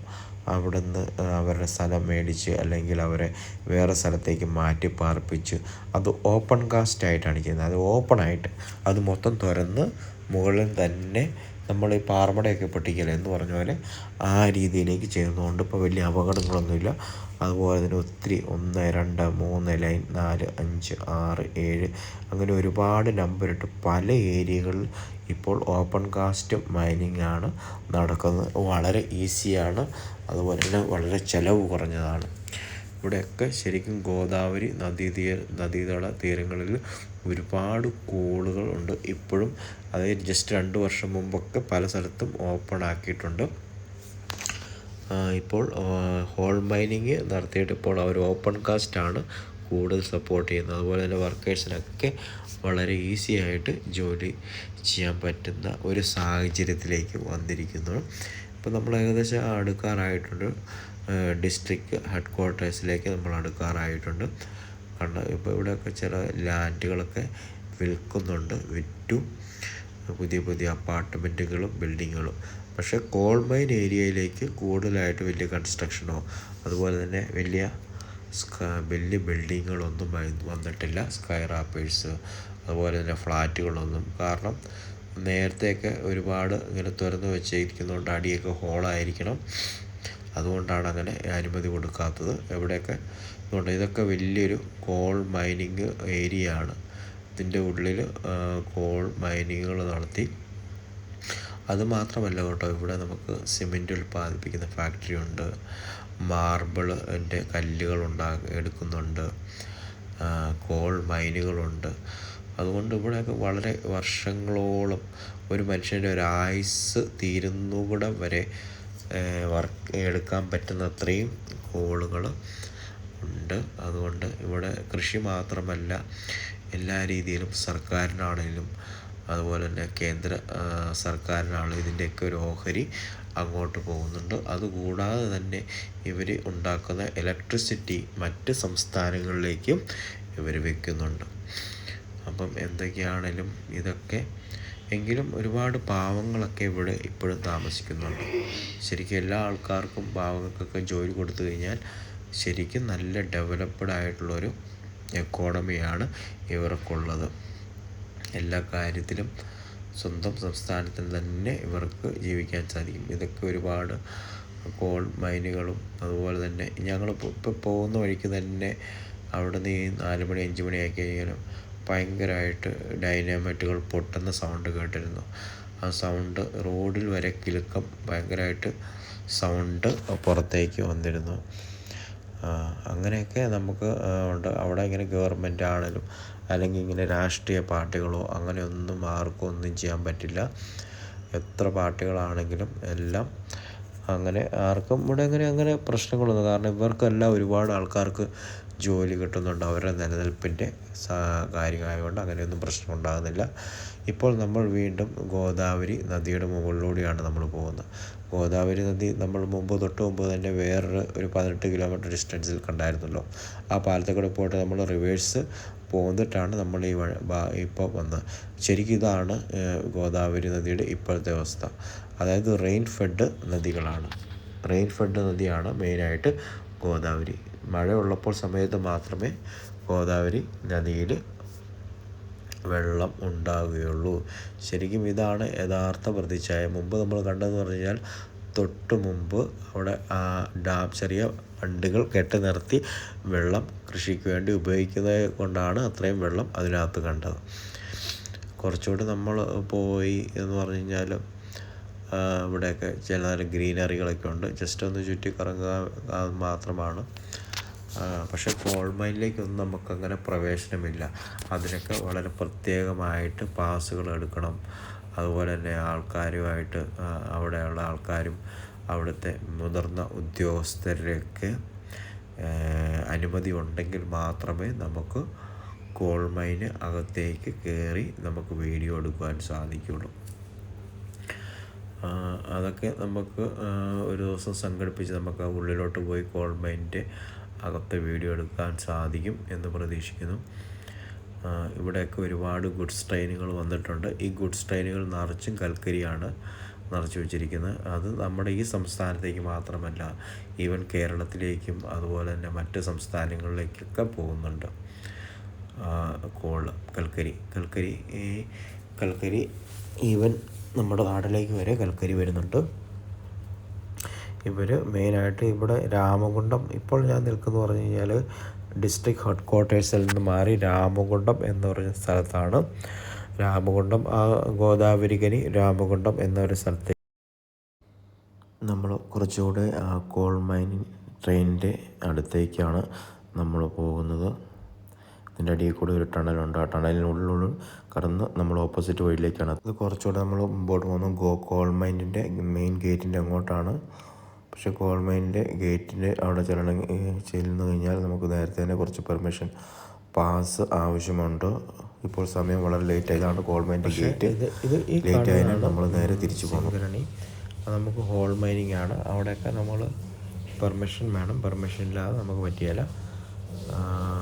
അവിടെ നിന്ന് അവരുടെ സ്ഥലം മേടിച്ച് അല്ലെങ്കിൽ അവരെ വേറെ സ്ഥലത്തേക്ക് മാറ്റി പാർപ്പിച്ച് അത് ഓപ്പൺ കാസ്റ്റ് ആയിട്ടാണ് ചെയ്യുന്നത്. അത് ഓപ്പണായിട്ട് അത് മൊത്തം തുറന്ന് മുകളിൽ തന്നെ നമ്മൾ ഈ പാറമടയൊക്കെ പൊട്ടിക്കല് എന്ന് പറഞ്ഞ പോലെ ആ രീതിയിലേക്ക് ചെയ്യുന്നതുകൊണ്ട് ഇപ്പോൾ വലിയ അപകടങ്ങളൊന്നുമില്ല. അതുപോലെ തന്നെ ഒത്തിരി 1, 2, 3 ലൈൻ 4, 5, 6, 7 അങ്ങനെ ഒരുപാട് നമ്പറിട്ട് പല ഏരിയകളിൽ ഇപ്പോൾ ഓപ്പൺ കാസ്റ്റ് മൈനിങ് ആണ് നടക്കുന്നത്. വളരെ ഈസിയാണ്, അതുപോലെ തന്നെ വളരെ ചിലവ് കുറഞ്ഞതാണ്. ഇവിടെയൊക്കെ ശരിക്കും ഗോദാവരി നദീതട തീരങ്ങളിൽ ഒരുപാട് കോളുകൾ ഉണ്ട് ഇപ്പോഴും. അതായത് ജസ്റ്റ് 2 വർഷം മുമ്പൊക്കെ പല സ്ഥലത്തും ഓപ്പൺ ആക്കിയിട്ടുണ്ട്. ഇപ്പോൾ ഹോൾ മൈനിങ് നടത്തിയിട്ട് ഇപ്പോൾ അവർ ഓപ്പൺ കാസ്റ്റാണ് കൂടുതൽ സപ്പോർട്ട് ചെയ്യുന്നത്. അതുപോലെ തന്നെ വർക്കേഴ്സിനൊക്കെ വളരെ ഈസി ആയിട്ട് ജോലി ചെയ്യാൻ പറ്റുന്ന ഒരു സാഹചര്യത്തിലേക്ക് വന്നിരിക്കുന്നു. ഇപ്പോൾ നമ്മൾ ഏകദേശം അടുക്കാറായിട്ടുണ്ട്, ഡിസ്ട്രിക്റ്റ് ഹെഡ് ക്വാർട്ടേഴ്സിലേക്ക് നമ്മൾ അടുക്കാറായിട്ടുണ്ട്. ഇപ്പോൾ ഇവിടെയൊക്കെ ചില ലാൻഡുകളൊക്കെ വിറ്റു പുതിയ അപ്പാർട്ട്മെൻറ്റുകളും ബിൽഡിങ്ങുകളും. പക്ഷേ കോൾ മൈൻ ഏരിയയിലേക്ക് കൂടുതലായിട്ട് വലിയ കൺസ്ട്രക്ഷനോ അതുപോലെ തന്നെ വലിയ ബിൽഡിങ്ങുകളൊന്നും വന്നിട്ടില്ല. സ്കൈ റാപ്പേഴ്സ് അതുപോലെ തന്നെ ഫ്ലാറ്റുകളൊന്നും. കാരണം നേരത്തെയൊക്കെ ഒരുപാട് ഇങ്ങനെ തുറന്ന് വെച്ചിരിക്കുന്നതുകൊണ്ട് അടിയൊക്കെ ഹോളായിരിക്കണം, അതുകൊണ്ടാണ് അങ്ങനെ അനുമതി കൊടുക്കാത്തത്. എവിടെയൊക്കെ അതുകൊണ്ട് ഇതൊക്കെ വലിയൊരു കോൾ മൈനിങ് ഏരിയ ആണ്. ഇതിൻ്റെ ഉള്ളിൽ കോൾ മൈനിങ്ങുകൾ നടത്തി. അതുമാത്രമല്ല കേട്ടോ, ഇവിടെ നമുക്ക് സിമെൻറ്റ് ഉൽപ്പാദിപ്പിക്കുന്ന ഫാക്ടറി ഉണ്ട്, മാർബിളിൻ്റെ കല്ലുകൾ എടുക്കുന്നുണ്ട്, കോൾ മൈനുകളുണ്ട്. അതുകൊണ്ട് ഇവിടെയൊക്കെ വളരെ വർഷങ്ങളോളം ഒരു മനുഷ്യൻ്റെ ഒരു ആയുസ്സ് തീരുന്നിടം വരെ എടുക്കാൻ പറ്റുന്ന അത്രയും കോളുകൾ ഉണ്ട്. അതുകൊണ്ട് ഇവിടെ കൃഷി മാത്രമല്ല, എല്ലാ രീതിയിലും സർക്കാരിനാണെങ്കിലും അതുപോലെ തന്നെ കേന്ദ്ര സർക്കാരിനാണെങ്കിലും ഇതിൻ്റെയൊക്കെ ഒരു ഓഹരി അങ്ങോട്ട് പോകുന്നുണ്ട്. അതുകൂടാതെ തന്നെ ഇവർ ഉണ്ടാക്കുന്ന ഇലക്ട്രിസിറ്റി മറ്റ് സംസ്ഥാനങ്ങളിലേക്കും ഇവർ വയ്ക്കുന്നുണ്ട്. അപ്പം എന്തൊക്കെയാണെങ്കിലും ഇതൊക്കെ എങ്കിലും ഒരുപാട് പാവങ്ങളൊക്കെ ഇവിടെ ഇപ്പോഴും താമസിക്കുന്നുണ്ട്. ശരിക്കും എല്ലാ ആൾക്കാർക്കും പാവങ്ങൾക്കൊക്കെ ജോലി കൊടുത്തു കഴിഞ്ഞാൽ ശരിക്കും നല്ല ഡെവലപ്ഡ് ആയിട്ടുള്ളൊരു എക്കോണമിയാണ് ഇവർക്കുള്ളത്. എല്ലാ കാര്യത്തിലും സ്വന്തം സംസ്ഥാനത്തിൽ തന്നെ ഇവർക്ക് ജീവിക്കാൻ സാധിക്കും. ഇതൊക്കെ ഒരുപാട് കോൾ മൈനുകളും അതുപോലെ തന്നെ ഇപ്പോൾ പോകുന്ന വഴിക്ക് തന്നെ അവിടെ നിന്ന് 4 മണി 5 മണി ആയി കഴിഞ്ഞാലും ഭയങ്കരമായിട്ട് ഡൈനാമൈറ്റുകൾ പൊട്ടുന്ന സൗണ്ട് കേട്ടിരുന്നു. ആ സൗണ്ട് റോഡിൽ വരെ കിലുക്കം ഭയങ്കരമായിട്ട് സൗണ്ട് പുറത്തേക്ക് വന്നിരുന്നു. അങ്ങനെയൊക്കെ നമുക്ക് ഉണ്ട്. അവിടെ ഇങ്ങനെ ഗവൺമെൻറ് ആണെങ്കിലും അല്ലെങ്കിൽ ഇങ്ങനെ രാഷ്ട്രീയ പാർട്ടികളോ അങ്ങനെയൊന്നും ആർക്കും ഒന്നും ചെയ്യാൻ പറ്റില്ല. എത്ര പാർട്ടികളാണെങ്കിലും എല്ലാം അങ്ങനെ ആർക്കും ഇവിടെ അങ്ങനെ പ്രശ്നങ്ങളൊന്നും, കാരണം ഇവർക്കെല്ലാം ഒരുപാട് ആൾക്കാർക്ക് ജോലി കിട്ടുന്നുണ്ട്. അവരുടെ നിലനിൽപ്പിൻ്റെ കാര്യമായതുകൊണ്ട് അങ്ങനെയൊന്നും പ്രശ്നം ഉണ്ടാകുന്നില്ല. ഇപ്പോൾ നമ്മൾ വീണ്ടും ഗോദാവരി നദിയുടെ മുകളിലൂടെയാണ് നമ്മൾ പോകുന്നത്. ഗോദാവരി നദി നമ്മൾ തൊട്ട് മുമ്പ് തന്നെ ഒരു 18 കിലോമീറ്റർ ഡിസ്റ്റൻസിൽ കണ്ടായിരുന്നല്ലോ. ആ പാലത്തിൽ കൂടെ പോയിട്ട് നമ്മൾ റിവേഴ്സ് പോന്നിട്ടാണ് നമ്മൾ ഇപ്പോൾ വന്നത്. ശരിക്കും ഇതാണ് ഗോദാവരി നദിയുടെ ഇപ്പോഴത്തെ അവസ്ഥ. അതായത് റെയിൻ ഫെഡ് നദിയാണ് മെയിനായിട്ട് ഗോദാവരി. മഴയുള്ളപ്പോൾ സമയത്ത് മാത്രമേ ഗോദാവരി നദിയിൽ വെള്ളം ഉണ്ടാവുകയുള്ളൂ. ശരിക്കും ഇതാണ് യഥാർത്ഥ പ്രതിച്ഛായ. മുമ്പ് നമ്മൾ കണ്ടതെന്ന് പറഞ്ഞു കഴിഞ്ഞാൽ തൊട്ട് മുമ്പ് അവിടെ ചെറിയ ബണ്ടുകൾ കെട്ടി നിർത്തി വെള്ളം കൃഷിക്ക് വേണ്ടി ഉപയോഗിക്കുന്നത് കൊണ്ടാണ് അത്രയും വെള്ളം അതിനകത്ത് കണ്ടത്. കുറച്ചുകൂടി നമ്മൾ പോയി എന്ന് പറഞ്ഞു കഴിഞ്ഞാൽ ഇവിടെയൊക്കെ ചില ഗ്രീനറികളൊക്കെ ഉണ്ട്. ജസ്റ്റ് ഒന്ന് ചുറ്റി കറങ്ങുക മാത്രമാണ്. പക്ഷേ കോൾ മൈനിലേക്കൊന്നും നമുക്കങ്ങനെ പ്രവേശനമില്ല. അതിനൊക്കെ വളരെ പ്രത്യേകമായിട്ട് പാസുകൾ എടുക്കണം. അതുപോലെ തന്നെ ആൾക്കാരുമായിട്ട് അവിടെയുള്ള ആൾക്കാരും അവിടുത്തെ മുതിർന്ന ഉദ്യോഗസ്ഥരുടെയൊക്കെ അനുമതി ഉണ്ടെങ്കിൽ മാത്രമേ നമുക്ക് കോൾ മൈന് അകത്തേക്ക് കയറി നമുക്ക് വീഡിയോ എടുക്കുവാൻ സാധിക്കുകയുള്ളൂ. അതൊക്കെ നമുക്ക് ഒരു ദിവസം സംഘടിപ്പിച്ച് നമുക്ക് ഉള്ളിലോട്ട് പോയി കോൾ മൈനിൻ്റെ അകത്തെ വീഡിയോ എടുക്കാൻ സാധിക്കും എന്ന് പ്രതീക്ഷിക്കുന്നു. ഇവിടെയൊക്കെ ഒരുപാട് ഗുഡ്സ് ട്രെയിനുകൾ വന്നിട്ടുണ്ട്. ഈ ഗുഡ്സ് ട്രെയിനുകൾ നിറച്ചും കൽക്കരിയാണ് നിറച്ച് വെച്ചിരിക്കുന്നത്. അത് നമ്മുടെ ഈ സംസ്ഥാനത്തേക്ക് മാത്രമല്ല, ഈവൻ കേരളത്തിലേക്കും അതുപോലെ തന്നെ മറ്റ് സംസ്ഥാനങ്ങളിലേക്കൊക്കെ പോകുന്നുണ്ട്. കൽക്കരി ഈവൻ നമ്മുടെ നാട്ടിലേക്ക് വരെ കൽക്കരി വരുന്നുണ്ട്. ഇവർ മെയിനായിട്ട് ഇവിടെ രാമകുണ്ടം, ഇപ്പോൾ ഞാൻ നിൽക്കുന്നു പറഞ്ഞു കഴിഞ്ഞാൽ ഡിസ്ട്രിക്ട് ഹെഡ് ക്വാർട്ടേഴ്സിൽ നിന്ന് മാറി രാമകുണ്ടം എന്ന് പറഞ്ഞ സ്ഥലത്താണ്. രാമകുണ്ടം ഗോദാവരിക്കനി രാമകുണ്ടം എന്നൊരു സ്ഥലത്തേക്ക് നമ്മൾ കുറച്ചുകൂടെ കോൾ മൈനിങ് ട്രെയിനിൻ്റെ അടുത്തേക്കാണ് നമ്മൾ പോകുന്നത്. ഇതിൻ്റെ അടിയിൽ കൂടി ഒരു ടണലുണ്ട്. ആ ടണലിനുള്ളിൽ കടന്ന് നമ്മൾ ഓപ്പോസിറ്റ് വഴിയിലേക്കാണ്. അത് കുറച്ചുകൂടെ നമ്മൾ മുമ്പോട്ട് പോകുന്നു. കോൾ മൈനിൻ്റെ മെയിൻ ഗേറ്റിൻ്റെ അങ്ങോട്ടാണ്. പക്ഷേ കോൾ മൈനിൻ്റെ ഗേറ്റിൻ്റെ അവിടെ ചെല്ലുന്നു കഴിഞ്ഞാൽ നമുക്ക് നേരത്തെ തന്നെ കുറച്ച് പെർമിഷൻ പാസ് ആവശ്യമുണ്ട്. ഇപ്പോൾ സമയം വളരെ ലേറ്റ് ആയതാണ് കോൾ മൈനിൻ്റെ ഗേറ്റ്. ലേറ്റ് ആയതിനാൽ നമ്മൾ നേരെ തിരിച്ചു പോകുന്നു. അത് നമുക്ക് ഹോൾ മൈനിങ് ആണ്. അവിടെയൊക്കെ നമ്മൾ പെർമിഷൻ വേണം. പെർമിഷൻ ഇല്ലാതെ നമുക്ക് പറ്റിയല്ല.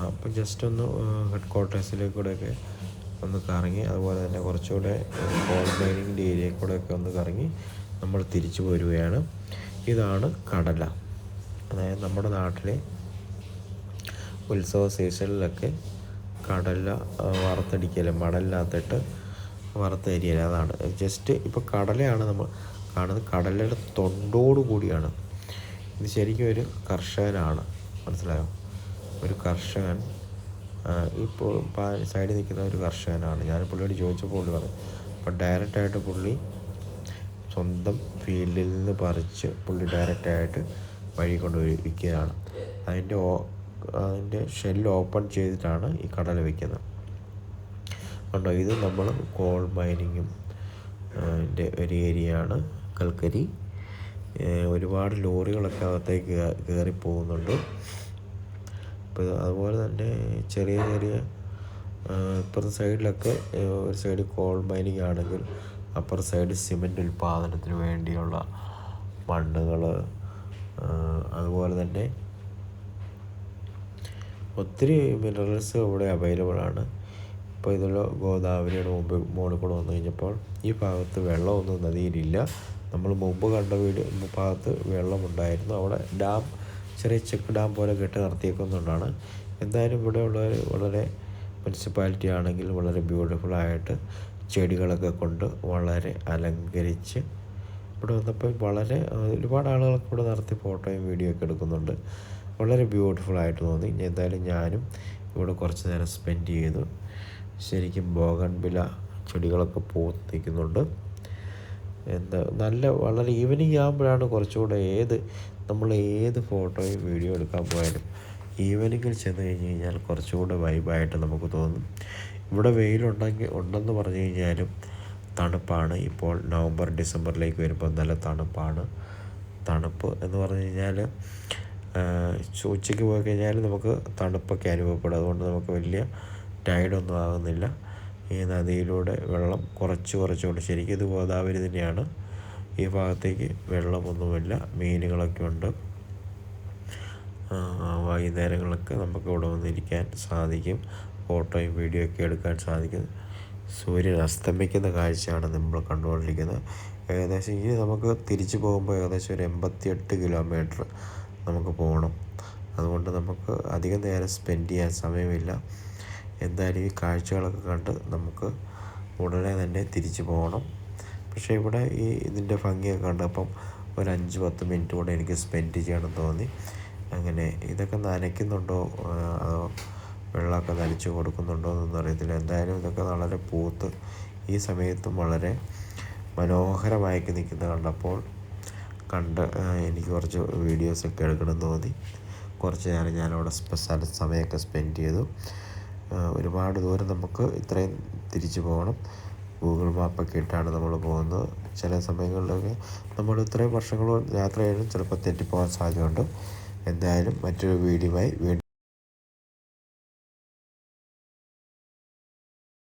അപ്പം ജസ്റ്റ് ഒന്ന് ഹെഡ് ക്വാർട്ടേഴ്സിലേക്കൂടെയൊക്കെ ഒന്ന് കറങ്ങി, അതുപോലെ തന്നെ കുറച്ചുകൂടെ കോൾ മൈനിങ്ങിൻ്റെ ഏരിയയിൽ കൂടെയൊക്കെ ഒന്ന് കറങ്ങി നമ്മൾ തിരിച്ചു പോരുകയാണ്. ഇതാണ് കടല. അതായത് നമ്മുടെ നാട്ടിലെ ഉത്സവ സീസണിലൊക്കെ കടല വറുത്തടിക്കല്, മണലിനകത്തിട്ട് വറുത്തരിയല്. അതാണ് ജസ്റ്റ് ഇപ്പോൾ കടലയാണ് നമ്മൾ കാണുന്നത്. കടലയുടെ തൊണ്ടോടു കൂടിയാണ്. ഇത് ശരിക്കും ഒരു കർഷകനാണ്, മനസ്സിലായോ? ഒരു കർഷകൻ ഇപ്പോൾ സൈഡിൽ നിൽക്കുന്ന ഒരു കർഷകനാണ്. ഞാൻ പുള്ളിയോട് ചോദിച്ചപ്പോൾ പുള്ളി പറഞ്ഞു, അപ്പോൾ ഡയറക്റ്റായിട്ട് പുള്ളി സ്വന്തം ഫീൽഡിൽ നിന്ന് പറിച്ച് പുള്ളി ഡയറക്റ്റായിട്ട് വഴി കൊണ്ടുപോയി വിൽക്കുകയാണ്. അതിൻ്റെ ഷെല്ല് ഓപ്പൺ ചെയ്തിട്ടാണ് ഈ കടല വിൽക്കുന്നത്. കണ്ടോ, ഇത് നമ്മൾ കോൾ മൈനിങ്ങും ഒരു ഏരിയയാണ് കൽക്കരി. ഒരുപാട് ലോറികളൊക്കെ അകത്തേക്ക് കയറി പോകുന്നുണ്ട്. അപ്പോൾ അതുപോലെ തന്നെ ചെറിയ ഇപ്പുറത്തെ സൈഡിലൊക്കെ ഒരു സൈഡ് കോൾ മൈനിങ് ആണെങ്കിൽ അപ്പുറത്തെ സൈഡ് സിമൻറ്റ് ഉൽപ്പാദനത്തിന് വേണ്ടിയുള്ള മണ്ണുകൾ, അതുപോലെ തന്നെ ഒത്തിരി മിനറൽസ് ഇവിടെ അവൈലബിൾ ആണ്. ഇപ്പോൾ ഇതിൽ ഗോദാവരിയുടെ മുകളിൽ കൂടെ വന്നു കഴിഞ്ഞപ്പോൾ ഈ ഭാഗത്ത് വെള്ളമൊന്നും നദിയിലില്ല. നമ്മൾ മുമ്പ് കണ്ട ഭാഗത്ത് വെള്ളമുണ്ടായിരുന്നു. അവിടെ ഡാം, ചെറിയ ചെക്ക് ഡാം പോലെ കെട്ടി നിർത്തിയേക്കുന്നതുകൊണ്ടാണ്. എന്തായാലും ഇവിടെ ഉള്ളവർ വളരെ, മുനിസിപ്പാലിറ്റി ആണെങ്കിൽ വളരെ ബ്യൂട്ടിഫുള്ളായിട്ട് ചെടികളൊക്കെ കൊണ്ട് വളരെ അലങ്കരിച്ച് ഇവിടെ വന്നപ്പോൾ വളരെ ഒരുപാട് ആളുകളൊക്കെ ഇവിടെ നിർത്തി ഫോട്ടോയും വീഡിയോ ഒക്കെ എടുക്കുന്നുണ്ട്. വളരെ ബ്യൂട്ടിഫുള്ളായിട്ട് തോന്നി. എന്തായാലും ഞാനും ഇവിടെ കുറച്ച് നേരം സ്പെൻഡ് ചെയ്തു. ശരിക്കും ബോഗൺവില്ല ചെടികളൊക്കെ പൂത്തിക്കുന്നുണ്ട്. വളരെ ഈവനിങ് ആകുമ്പോഴാണ് കുറച്ചുകൂടെ നമ്മൾ ഏത് ഫോട്ടോയും വീഡിയോ എടുക്കാൻ പോയാലും ഈവനിങ്ങിൽ ചെന്ന് കഴിഞ്ഞാൽ കുറച്ചുകൂടെ വൈബായിട്ട് നമുക്ക് തോന്നും. ഇവിടെ ഉണ്ടെന്ന് പറഞ്ഞു കഴിഞ്ഞാലും തണുപ്പാണ്. ഇപ്പോൾ നവംബർ ഡിസംബറിലേക്ക് വരുമ്പോൾ നല്ല തണുപ്പാണ്. തണുപ്പ് എന്ന് പറഞ്ഞു കഴിഞ്ഞാൽ ഉച്ചയ്ക്ക് പോയി കഴിഞ്ഞാൽ നമുക്ക് തണുപ്പൊക്കെ അനുഭവപ്പെടും. അതുകൊണ്ട് നമുക്ക് വലിയ ടയർഡൊന്നും ആകുന്നില്ല. ഈ നദിയിലൂടെ വെള്ളം കുറച്ചുകൊണ്ട്, ശരിക്കും ഇത് ഗോദാവരി തന്നെയാണ്. ഈ ഭാഗത്തേക്ക് വെള്ളമൊന്നുമില്ല, മീനുകളൊക്കെ ഉണ്ട്. വൈകുന്നേരങ്ങളൊക്കെ നമുക്ക് ഇവിടെ വന്നിരിക്കാൻ സാധിക്കും, ഫോട്ടോയും വീഡിയോ ഒക്കെ എടുക്കാൻ സാധിക്കും. സൂര്യൻ അസ്തമിക്കുന്ന കാഴ്ചയാണ് നമ്മൾ കണ്ടുകൊണ്ടിരിക്കുന്നത്. ഏകദേശം ഇനി നമുക്ക് തിരിച്ചു പോകുമ്പോൾ ഏകദേശം ഒരു 88 കിലോമീറ്റർ നമുക്ക് പോകണം. അതുകൊണ്ട് നമുക്ക് അധികം നേരം സ്പെൻഡ് ചെയ്യാൻ സമയമില്ല. എന്തായാലും ഈ കാഴ്ചകളൊക്കെ കണ്ട് നമുക്ക് ഉടനെ തന്നെ തിരിച്ചു പോകണം. പക്ഷേ ഇവിടെ ഇതിൻ്റെ ഭംഗിയൊക്കെ കണ്ടപ്പം ഒരു 5-10 മിനിറ്റ് കൂടെ എനിക്ക് സ്പെൻഡ് ചെയ്യണം തോന്നി. അങ്ങനെ ഇതൊക്കെ നനയ്ക്കുന്നുണ്ടോ അതോ വെള്ളമൊക്കെ നനച്ച് കൊടുക്കുന്നുണ്ടോ എന്നൊന്നും അറിയത്തില്ല. എന്തായാലും ഇതൊക്കെ വളരെ പൂത്ത് ഈ സമയത്തും വളരെ മനോഹരമായി നിൽക്കുന്നത് കണ്ടപ്പോൾ എനിക്ക് കുറച്ച് വീഡിയോസൊക്കെ എടുക്കണം തോന്നി. കുറച്ച് നേരം ഞാനവിടെ സമയമൊക്കെ സ്പെൻഡ് ചെയ്തു. ഒരുപാട് ദൂരം നമുക്ക് ഇത്രയും തിരിച്ചു പോകണം. ഗൂഗിൾ മാപ്പൊക്കെ ഇട്ടാണ് നമ്മൾ പോകുന്നത്. ചില സമയങ്ങളിലൊക്കെ നമ്മൾ ഇത്രയും വർഷങ്ങൾ യാത്ര ചെയ്താലും ചിലപ്പോൾ തെറ്റിപ്പോകാൻ സാധ്യതയുണ്ട്. എന്തായാലും മറ്റൊരു വീഡിയോയുമായി വീണ്ടും